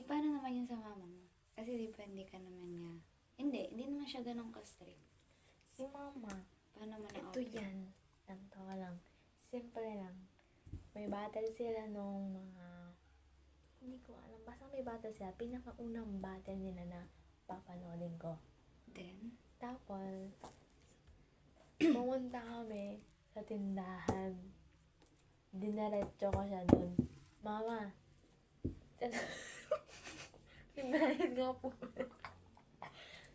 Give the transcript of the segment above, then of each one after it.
paano naman yun sa mama mo? Kasi depende ka naman niya. Hindi naman siya ganun ka-strict. Si mama, Paano mo ito na-okay? yan. Ganito ka lang. Simple lang. May battle sila nung mga... Hindi ko alam. Basta may battle sila. Pinakaunang battle nila na papanoodin ko. Then, Tapos, pumunta kami sa tindahan. Dinaretso ko siya dun. Mama, tindahan nga po.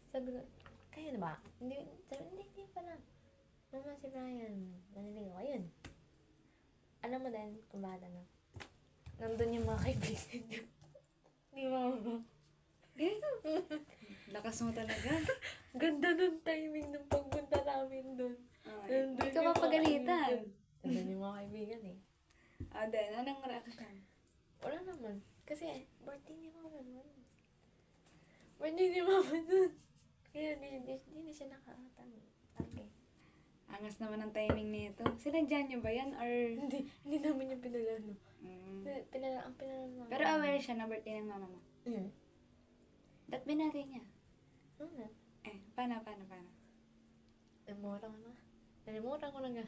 Sabi ko, kayo na ba? Hindi pa lang. Mama, si Brian, manilig ako. Ayun. Alam mo din kung bakit ano? Nandun yung mga kaibigan niyo. Di mama. lakas mo talaga. Ganda ng timing ng pagpunta namin dun. Hindi ka mapagalitan. Nandun yung mga kaibigan eh. Then, anong reaction? Wala naman. Kasi, birthday ni mama nun. Birthday ni mama nun. Kaya di na siya nakakatang. Okay. Angas naman ang timing nito. Sinadyan niyo ba yan? Or... Hindi namin yung pinalano. Mm. Ang pinalano namin. Pero aware siya na birthday ng mama mo. Ba't binati niya? Ano? Paano? Nalimutan ko na nga.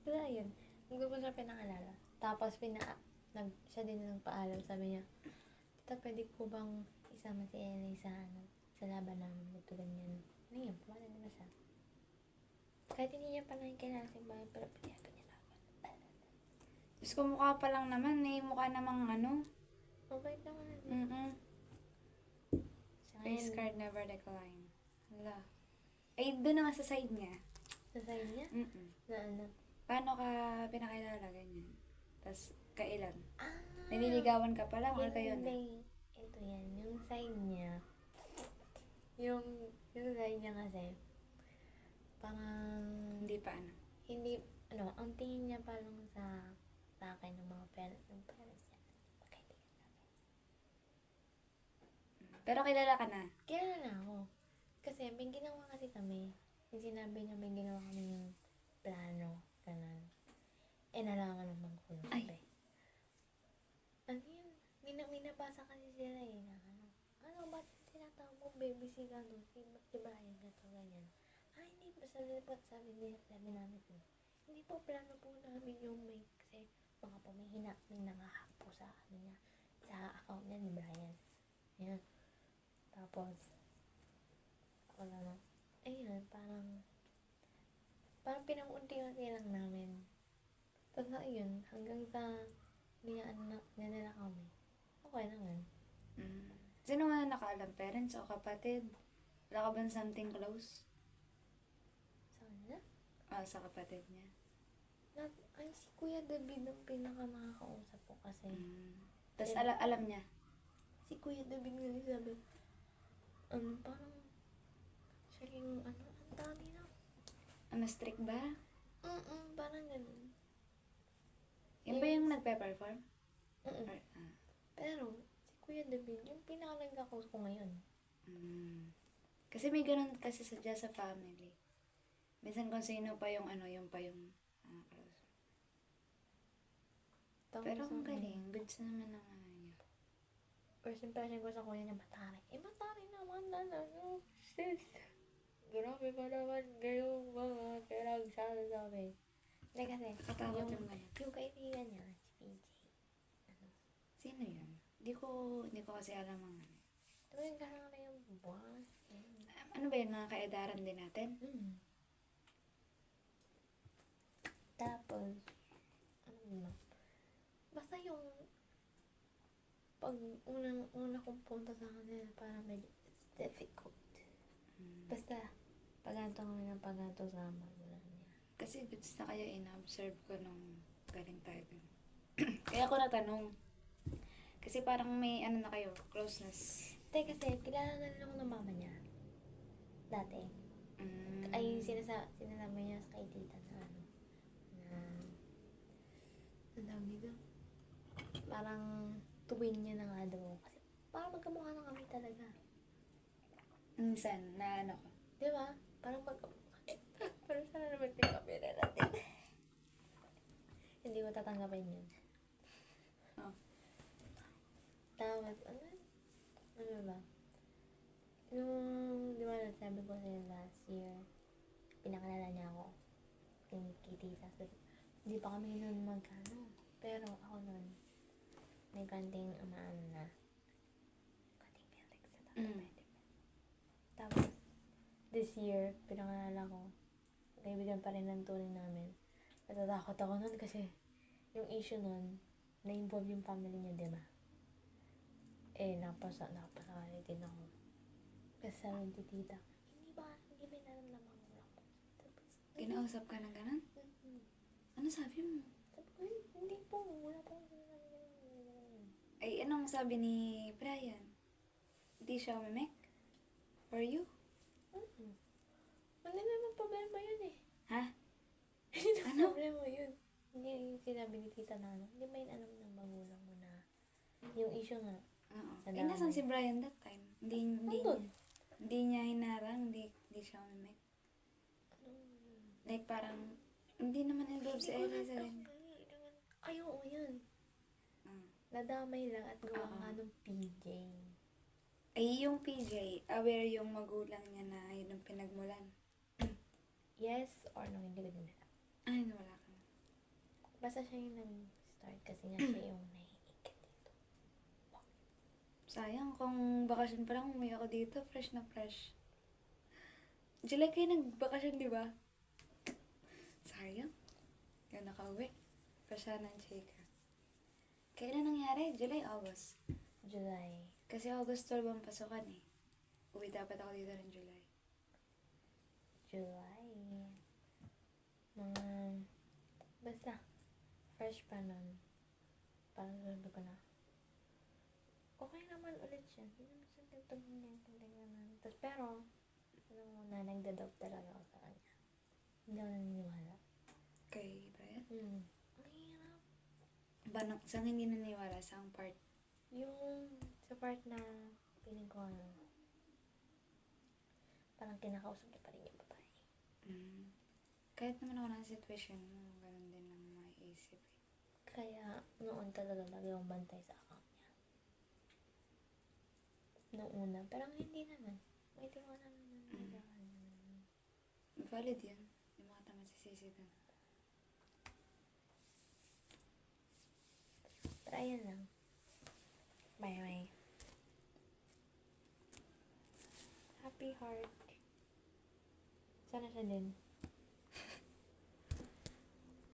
Kaya yun. Hindi ko siya pinakalala. Tapos siya din nagpaalam. Sabi niya, Tita, pwede ko bang isama si Ellie sa laban namin? Ito ganyan. Ano yun? Pumala naman siya. Kahit hindi niya pa nakikilala si Bayan, pero pinayagan niya dapat. Diyos ko, mukha pa lang naman. Mukha namang ano. Mabait naman. Face card never decline. Hala. Ay, doon naman sa side niya. Sa side niya? Na ano? Paano ka pinakilala ganyan? Tapos, kailan? Ah! Nililigawan ka pa lang or kayo na? Ito yan. Yung side niya. Yung side niya kasi. Parang... Hindi pa ano. Hindi, ang tingin niya pa lang sa akin ng mga parents niya. Magkaibigan namin. Pero kilala ka na? Kilala na ako. Kasi may ginawa kasi kami. Yung sinabi niya may ginawa kami yung plano. Ganun. Nalaman naman ko yung Ay. sabi. Ano yun? May nabasa kasi sila eh. Na ba't tinatawag mo baby si Brian gato ganyan. Hindi po sabi namin hindi po plano po namin yung may kasi baka po may nangahack po sa niya sa account niya ni Brian. Ayan. Tapos wala na. Ayun, parang pinangunti-unti lang namin. Tapos ayun, hanggang sa nila kami. Okay naman. Sino nga nakaalam? Parents o kapatid? Wala ka bang something close? Sa kanya? Sa kapatid niya. Si Kuya David ang pinaka nakakausap ko kasi. Tapos alam niya? Si Kuya David nga sabi, parang siya yung ang dami na. Strict ba? Parang ganun. Yan ba yung nagpe-perform? Pero, si Kuya David, yung pinaka-nagkakaus ko ngayon. Kasi may ganun kasi sa family. Minsan kung sino pa yung close. Pero ang galing, goods naman ang niya. First impression ko sa kuya niya, mataray. Mataray naman na, sis. Grabe pa naman ngayong mga pinagsasabi. Hindi kasi, Nakatakot yung ganyan. yung kaibigan niya, si PJ. Sino yun? Hindi ko kasi alam ang ano. Tuwing karang na yung buwan. Ano ba yun, mga kaedaran din natin? Tapos, basta yung pag una kong punta sa kanila, parang medyo it's difficult. Basta, paganto kami ng paganto sa magulang niya. Kasi goods na kaya ina-observe ko nung galing tayo dun. Kaya ako natanong. Kasi parang may na kayo, closeness. Kasi kilala na rin ako ng mama niya. Dati. Ay, sinasama niya sa kay tita na ang tawag dito. Parang twin niya na nga daw. Kasi parang magkamukha na kami talaga. Minsan, na ano ko. Diba? Parang magkamukha. Pero sana naman yung camera natin. Hindi ko tatanggapin yun. ba? Nung, di ba, sabi ko sa'yo last year, pinakalala niya ako kay tita. So, hindi pa kami nun magkano. Pero ako nun, may konting umaano na. Konting feelings sa tabi. Mm. Tapos, this year, pinakalala ko, kaibigan pa rin ng tuloy namin. Natatakot ako nun kasi yung issue nun, na-involve yung family niya, di ba? Napasakali din ako. Kasi sabi ni tita, hindi ba may nararamdaman mo lang po? Tapos, Kinausap ka ng ganun? Ano sabi mo? sabi ko, hindi po, wala po. Ganun. Ay, anong sabi ni Brian? Hindi siya umimek? For you? Hindi naman problema yun eh. Ha? Hindi naman Ano? problema yun. Hindi yung sinabi ni tita na hindi ba yun alam ng magulang mo na yung issue nga. Oo. Sa Eh, nasan damay. si Brian that time? Nandun. Hindi niya hinarang, hindi siya umimek. Like, parang, hindi naman involved si Ellie sa ganyan. Ay, oo yun. Ah. Nadamay lang at gawa Oo. nga ng PJ. Ay, yung PJ, aware yung magulang niya na yun ang pinagmulan. Yes or no, hindi ko din alam. Ay, wala ka na. Basta siya yung nag-start kasi nga siya yung naiikit dito. Sayang, kung bakasyon pa lang, umuwi ako dito, fresh na fresh. July kayo nagbakasyon, di ba? Sayang. Yung nakauwi. Pasya ng chika. Kailan nangyari? July, August. July. Kasi August 12 ang pasukan eh. Uwi dapat ako dito ng July. July. Mga, basta, fresh pa nun. Parang sabi ko na, okay naman ulit siya. Hindi naman siya tingnan. Tapos pero, alam mo na, nagda-doubt talaga ako sa kanya. Hindi ako naniniwala. Kay Brian? Ang hirap. Saan hindi naniwala? Saang part? Yung sa part na feeling ko parang kinakausap niya pa rin yung babae. Kahit naman ako ng situation mo, ganun din lang maiisip eh. Kaya noon talaga lagi akong bantay sa account niya. Noong una. Pero hindi naman. May tiwala naman sa kanya. Valid yun. Hindi mo kita masisisi dun. Pero ayan lang. Bye. Happy heart. Sana siya din.